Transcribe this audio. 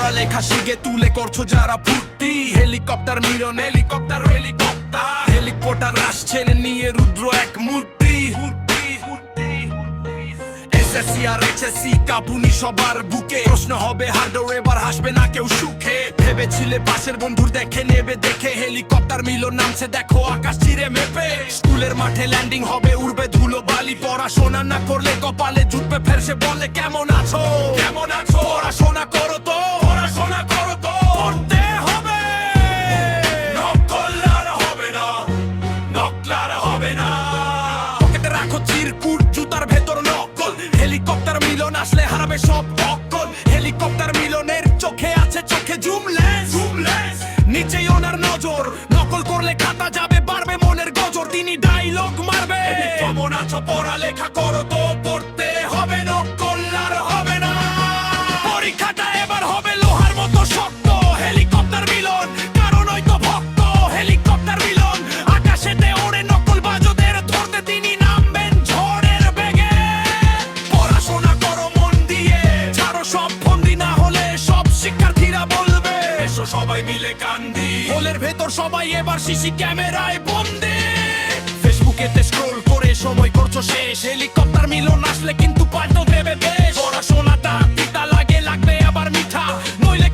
পড়ালেখা শিখে তুলে করছো যারা ফুর্তি হেলিকপ্টার মিলন হেলিকপ্টার হেলিকপ্টার হেলিকপ্টার আসছে নিয়ে রুদ্র এক মূর্তি এসএসসি আর এইচএসসি কাঁপুনি সবার বুকে প্রশ্ন হবে হার্ডওয়ার এবার হাসবে না কেউ সুখে ভেবেছিলে পাশের বন্ধুর দেখে নেবে দেখে হেলিকপ্টার মিলন নামছে দেখো আকাশ চিরে মেপে স্কুলের মাঠে ল্যান্ডিং হবে উড়বে ধুলো বালি পড়াশোনা না করলে কপালে জুটবে ফের সে বলে কেমন আছো কেমন আছো পড়াশোনা করো তো পড়াশোনা করো তো পড়তে হবে নকল আর হবে না নকল আর হবে না পকেটে রাখো চিরকুট জুতার ভেতর নকল হেলিকপ্টার মিলন আসলে হারাবে সব অকল হেলিকপ্টার মিলনের চোখে আছে চোখে জুম লেন্স নিচেই ওনার নজর নকল করলে খাতা যাবে বাড়বে মনের গজর তিনি ডায়লগ মারবে কেমন আছো পড়ালেখা করো তো পড়তে হবে নকল আর হবে না পরীক্ষাটা এবার হবে লোহার মতো শক্ত হেলিকপ্টার মিলন কারণ হয়তো ভক্ত হেলিকপ্টার মিলন আকাশেতে ওড়ে নকল বাজদের ধরতে তিনি নামবেন ঝড়ের বেগে পড়াশোনা করো মন দিয়ে ছাড়ো সব ফন্দি না হলে সব শিক্ষার্থীরা বলবে এসো সবাই মিলে কান্দি হোলের ভেতর সবাই এবার সিসি ক্যামেরায় বন্দী ফেসবুকেতে স্ক্রোল করে সময় করছো শেষ হেলিকপ্টার মিলন আসলে কিন্তু পাল্টো দেবে দেশ পড়াশোনাটা তিতা লাগে লাগবে আবার মিঠা নইলে